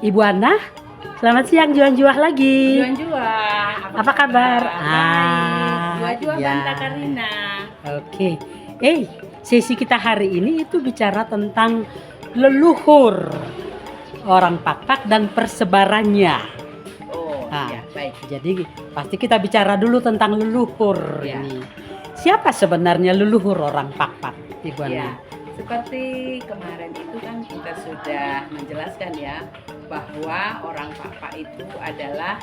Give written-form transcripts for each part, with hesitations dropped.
Ibu Ana, selamat siang Juan-Juah lagi. Juan-Juah, Apa kabar? Baik. Juan-Juah Ya. Banta Karina. Oke. Sesi kita hari ini itu bicara tentang leluhur orang Pakpak dan persebarannya. Oh, iya, baik. Jadi pasti kita bicara dulu tentang leluhur Ya. ini. Siapa sebenarnya leluhur orang Pakpak, Ibu Ana? Ya, seperti kemarin itu kan kita sudah menjelaskan ya bahwa orang Pakpak itu adalah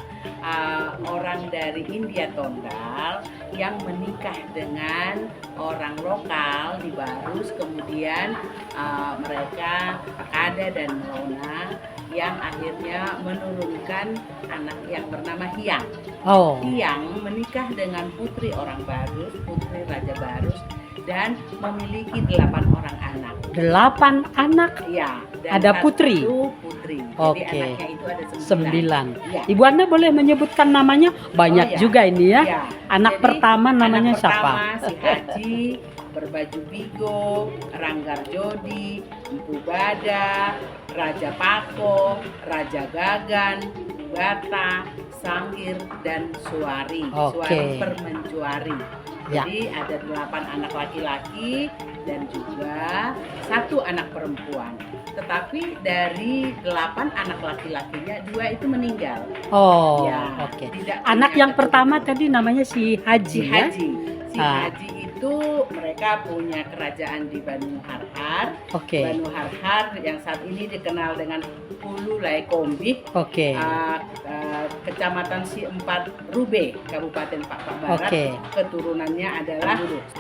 orang dari India Tondal yang menikah dengan orang lokal di Barus, kemudian mereka Kada dan Mona yang akhirnya menurunkan anak yang bernama Hyang. Oh, Hyang menikah dengan putri orang Barus, putri Raja Barus, dan memiliki 8 orang anak. 8 anak. Ya, dan Ada satu putri? Putri. Oke. Jadi anaknya itu ada 9. Ya. Ibu Ana boleh menyebutkan namanya? Banyak Oh, ya. juga ini ya. Ya. Anak Jadi, pertama namanya anak pertama, siapa? si Haji, Berbaju Bigo, Ranggar Jodi, Empu Bada, Raja Pako, Raja Gagan, Bata, Sangir, dan Suari. Oke. Suari Permencuari. Ya. Jadi ada 8 anak laki-laki dan juga 1 anak perempuan. Tetapi dari 8 anak laki-lakinya 2 itu meninggal. Oh, Ya, oke. tidak Anak punya yang pertama keturunan. tadi namanya si Haji, Si ya? Haji. Si Haji itu mereka punya kerajaan di Banu Harhar. Oke. Banu Harhar yang saat ini dikenal dengan Hulu Laikombi. Oke. Kecamatan Si4 Rube, Kabupaten Pakpak Barat. Oke. Keturunannya adalah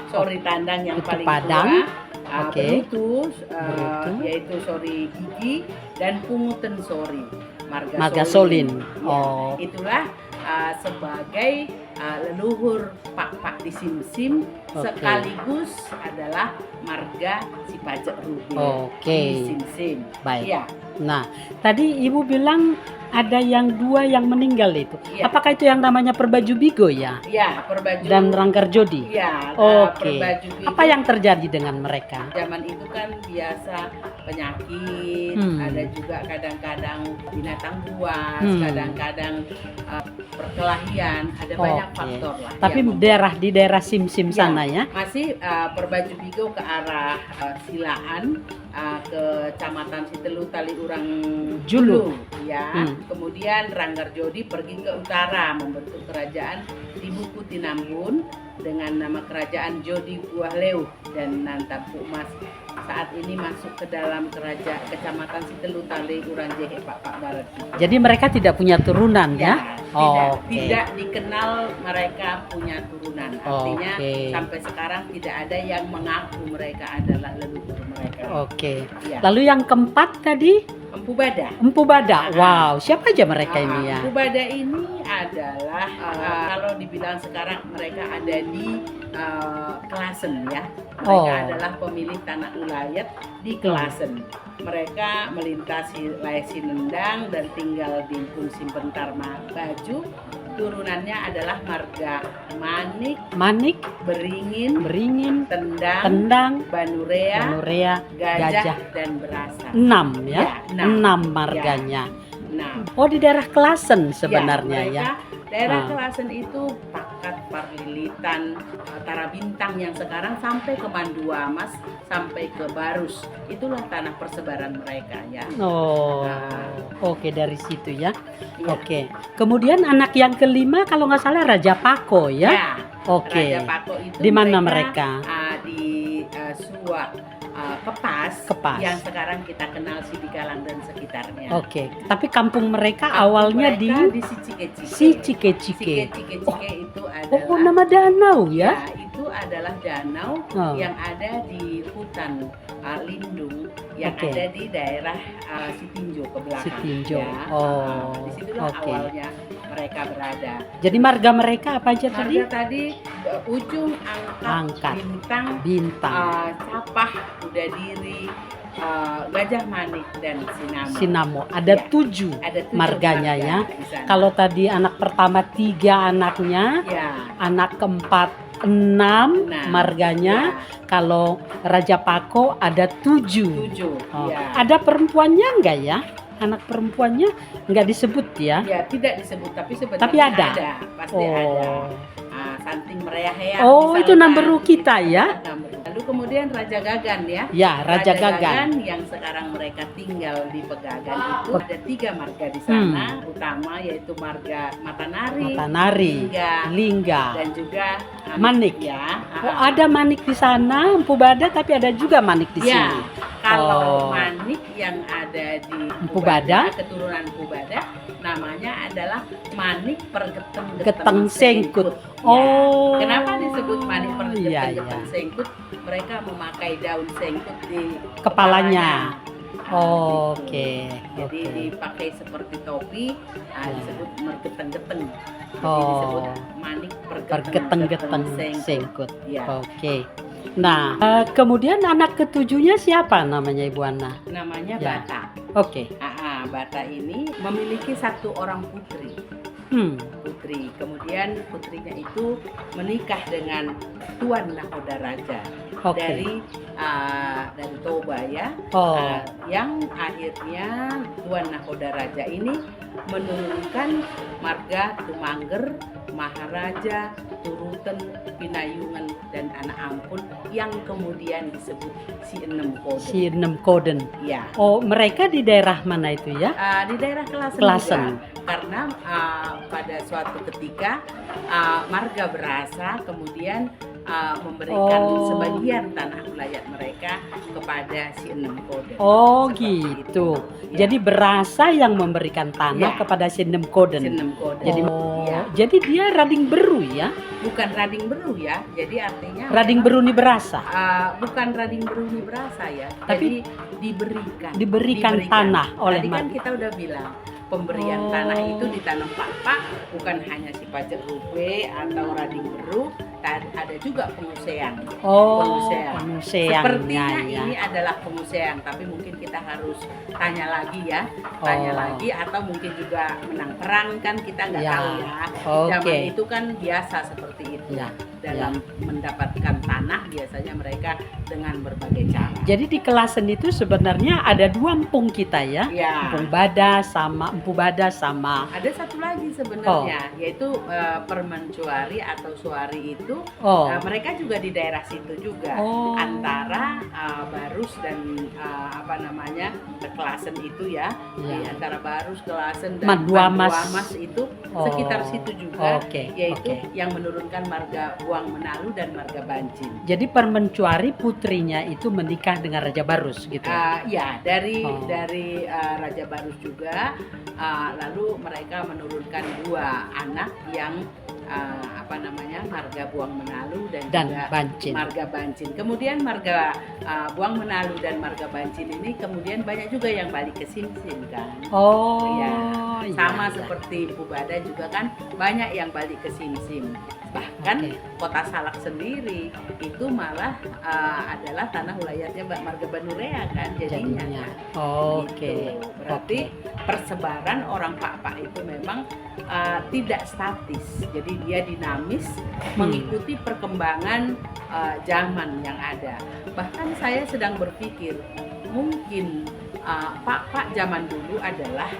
Sori Tandang yang Itu paling Padang. tua. Oke. Berutu, Berutu. yaitu Sori Gigi dan Punguten Sori. Marga Solin. Ya, Oh. itulah sebagai leluhur Pakpak di Simsim, Oke. sekaligus adalah marga si Pajak Rube Oke. di Simsim. Baik. Ya, Nah, tadi Ibu bilang ada yang 2 yang meninggal itu. Iya. Apakah itu yang namanya Perbaju Bigo ya? ya Perbaju Dan Ranggar Jodi? Ya, Oke. Perbaju Bigo. Apa yang terjadi dengan mereka? Zaman itu kan biasa penyakit, ada juga kadang-kadang binatang buas, kadang-kadang perkelahian, ada banyak Oke. faktor lah. Tapi yang di daerah Simsim Ya, sana ya? masih Perbaju Bigo ke arah Silaan, ke Kecamatan Sitelu Taliurang Julu. ya. Kemudian Ranggar Jodi pergi ke utara membentuk kerajaan di Buku Tinambun dengan nama kerajaan Jodi Buah Leuh, dan Nantapu Mas saat ini masuk ke dalam kerajaan Kecamatan Sitelu Taliurang Jehe Pakpak Barat. Jadi mereka tidak punya turunan ya? Oke. Tidak dikenal mereka punya turunan. Artinya Oke. sampai sekarang tidak ada yang mengaku mereka adalah leluhur mereka. Oke. Ya. Lalu yang keempat tadi Empu Bada. Empu Bada. Wow, siapa aja mereka ini ya? Empu Bada ini adalah kalau dibilang sekarang mereka ada di Klasen ya. Mereka adalah pemilik tanah ulayat di Klasen. Mereka melintasi Laisi Nendang dan tinggal di Pun Simpentar Baju. Turunannya adalah marga Manik, Beringin, Tendang, Banurea, Gajah, dan Berasa. 6 ya? Ya, 6 marganya. Nah, Oh, di daerah Klasen sebenarnya ya? Daerah Klasen itu Pakat, Parlilitan, Tara Bintang yang sekarang sampai ke Manduamas, sampai ke Barus. Itulah tanah persebaran mereka ya. Oh, Nah. oke dari situ ya. Iya. Oke. Kemudian anak yang kelima kalau nggak salah Raja Pako ya? Ya, Oke. Raja Pako itu Di mana mereka? Di Suak, Kepas, Kepas. yang sekarang kita kenal Sidikalang dan sekitarnya. Oke. Tapi kampung mereka Kampung awalnya mereka di di Cike-Cike. Cike-Cike. Cike-Cike itu adalah Oh, nama danau ya? Ya, itu adalah danau yang ada di hutan lindung yang Oke. ada di daerah Sitinjo ke belakang. Sitinjo. Ya. Oh, Di situlah oke. awalnya mereka berada. Jadi marga mereka apa aja tadi? Marga tadi Ujung, Angkat, Bintang. Capah, Udadiri, Gajah Manik, dan Sinamo. Ada Ya. 7 Ada 7 marganya marga ya. di sana. Kalau tadi anak pertama 3 anaknya, Ya. anak keempat 6 Nah, marganya. Kalau Raja Pako ada 7. 7. Oh. Ya. Ada perempuannya enggak ya? anak perempuannya nggak disebut ya? Ya tidak disebut, tapi sebenarnya Tapi ada? pasti ada. Santing Mereahea. Oh, itu misalkan, Namberu kita ya? Namberu. Lalu kemudian Raja Gagan ya. Ya, Raja Gagan. Yang sekarang mereka tinggal di Pegagan itu ada 3 marga di sana, utama yaitu marga Matanari, Lingga, dan juga Manik ya. Oh, ada Manik di sana, Empu Bada, tapi ada juga Manik di Ya, sini. kalau Manik yang ada di Empu Bada, keturunan Empu Bada, namanya adalah Manik Geteng Sengkut. Ya. Kenapa disebut Manik iya. Geteng Sengkut? Mereka memakai daun sengkut di kepalanya. Gitu. Oke. Jadi dipakai seperti topi, disebut mergeteng-geteng. Jadi Oh. disebut Manik Pergeteng-geteng Sengkut. Ya. Oke. Nah, kemudian anak ketujuhnya siapa namanya Ibu Ana? Namanya Ya. Bata. Oke. Bata ini memiliki 1 orang putri. Putri. Kemudian putrinya itu menikah dengan Tuan Nakoda Raja dari Toba ya. Yang akhirnya Tuan Nakoda Raja ini menurunkan marga Tumangger, Maharaja, Turuten, Pinayungan, dan Anak Ampun yang kemudian disebut Si Enem Koden. Ya. Oh, mereka di daerah mana itu ya? Di daerah Klasen. Juga. Karena pada suatu ketika marga Berasa kemudian memberikan sebagian tanah wilayah mereka kepada Si Enem Koden. Oh gitu. Ya. Jadi Berasa yang memberikan tanah kepada Si Enem Koden. Jadi dia Rading Beru ya? Bukan Rading Beru ya. Jadi artinya Rading Beru ni Berasa. Bukan Rading Beru ni Berasa ya. Tapi jadi diberikan tanah oleh tadi kan kita udah bilang pemberian tanah itu ditanam pak bukan hanya si Pajak Rube atau Rading Beru, ada juga pengusean. Pengusean. Sepertinya ini adalah pengusean, tapi mungkin kita harus tanya lagi ya, atau mungkin juga menang perang kan kita nggak tahu ya. Zaman itu kan biasa seperti itu. Dalam mendapatkan tanah biasanya mereka dengan berbagai cara. Jadi di Klasen itu sebenarnya ada 2 empung kita ya. Empu Bada sama ada satu lagi sebenarnya yaitu Permencuari atau Suari itu mereka juga di daerah situ juga antara Barus dan Klasen itu ya. Di antara Barus, Klasen dan Maduamas itu sekitar situ juga yaitu yang menurunkan marga Buang Menalu dan marga Bancin. Jadi Permencuari putrinya itu menikah dengan Raja Barus gitu. Dari Raja Barus juga. Lalu mereka menurunkan 2 anak yang marga Buang Menalu dan juga Bancin. Marga Bancin. Kemudian marga Buang Menalu dan marga Bancin ini kemudian banyak juga yang balik ke Simsim kan. Sama seperti Empu Bada juga kan banyak yang balik ke Simsim. Bahkan Kota Salak sendiri itu malah adalah tanah wilayahnya marga Banurea kan jadinya. Gitu. Berarti persebaran orang Pak itu memang tidak statis. Jadi dia dinamis mengikuti perkembangan zaman yang ada. Bahkan saya sedang berpikir mungkin Pak zaman dulu adalah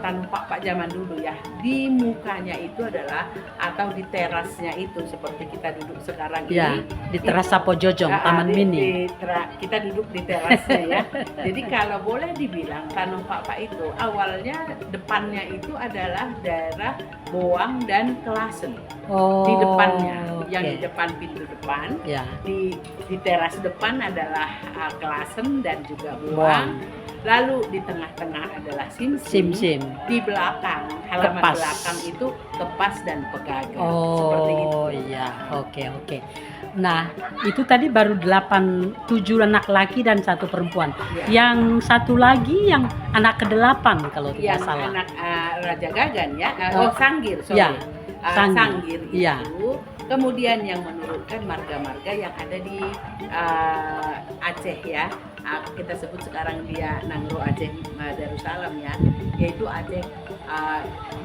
tanah Pak zaman dulu ya, di mukanya itu adalah atau di terasnya itu seperti kita duduk sekarang ini di teras Sapo Jojong Taman Mini. Kita duduk di terasnya ya. Jadi kalau boleh dibilang tanah Pak itu awalnya depannya itu adalah daerah Boang dan Klasen. Di depannya, yang di depan pintu depan, di teras depan adalah Klasen dan juga Boang. Lalu di tengah-tengah adalah Simsim. Di belakang, halaman belakang itu Kepas dan Pegagan. Seperti itu. Oke. Nah, itu tadi baru 7 anak laki dan 1 perempuan. Yang satu lagi yang anak ke-8 kalau tidak salah. Anak Raja Gagan ya. Sanggir, Sanggir itu. Kemudian yang menurunkan marga-marga yang ada di Aceh ya. Kita sebut sekarang dia Nangro Aceh Darussalam ya, yaitu Aceh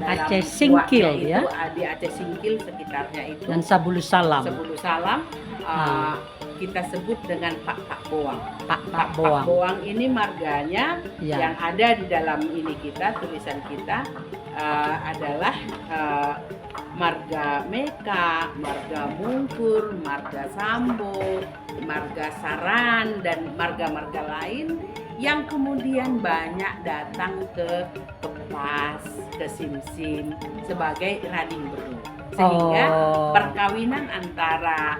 Aceh Singkil ya. Di Aceh Singkil sekitarnya itu. Dan Sabulu Salam. kita sebut dengan Pak Boang. Pak Pak Boang ini marganya Ya. yang ada di dalam ini kita, tulisan kita adalah marga Meka, marga Mungkur, marga Sambo, marga Saran, dan marga-marga lain yang kemudian banyak datang ke Kepas, ke Simsim sebagai running beru. Sehingga perkawinan antara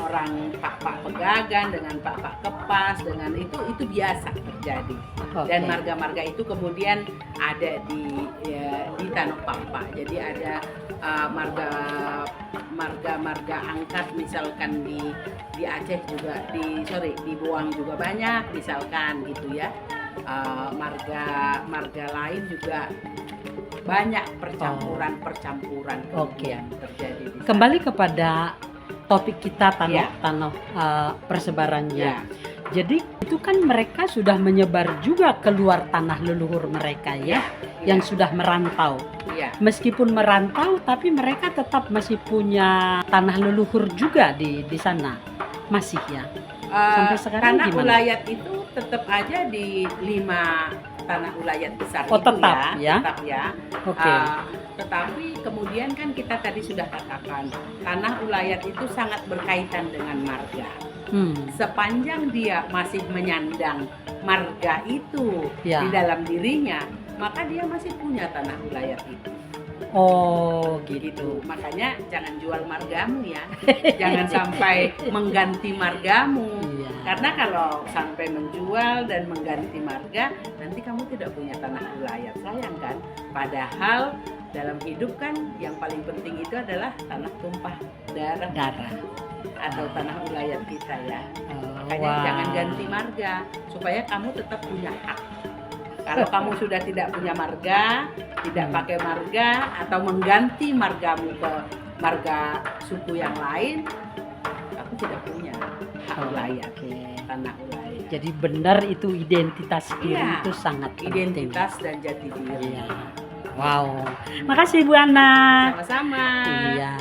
orang Pak Pegagan dengan Pak Kepas dengan itu biasa terjadi. Dan marga-marga itu kemudian ada di Tanah Papa. Jadi ada marga angkat misalkan di Aceh juga, di Boang juga banyak misalkan gitu ya. Marga lain juga banyak percampuran yang terjadi di sana. Kembali kepada topik kita tanah persebarannya. Ya. Jadi itu kan mereka sudah menyebar juga keluar tanah leluhur mereka ya, yang sudah merantau. Ya. Meskipun merantau, tapi mereka tetap masih punya tanah leluhur juga di sana, masih ya. Sampai sekarang tanah gimana? ulayat itu tetap aja di 5 tanah ulayat besar tetap ya. Tetap ya. Oke. Tetapi kemudian kan kita tadi sudah katakan tanah ulayat itu sangat berkaitan dengan marga. Sepanjang dia masih menyandang marga itu di dalam dirinya, maka dia masih punya tanah ulayat itu. Oh gitu. Makanya jangan jual margamu ya. Jangan sampai mengganti margamu. Iya. Karena kalau sampai menjual dan mengganti marga, nanti kamu tidak punya tanah ulayat. Sayang kan? Padahal dalam hidup kan yang paling penting itu adalah tanah tumpah darah atau tanah ulayat kita ya. Makanya jangan ganti marga supaya kamu tetap punya hak. Kalau kamu sudah tidak punya marga, tidak pakai marga atau mengganti margamu ke marga suku yang lain, aku tidak punya hak ulayat, tanah ulayat. Jadi benar itu identitas diri itu sangat penting. Identitas dan jati diri. Iya. Wow. Makasih Bu Ana. Sama-sama. Iya.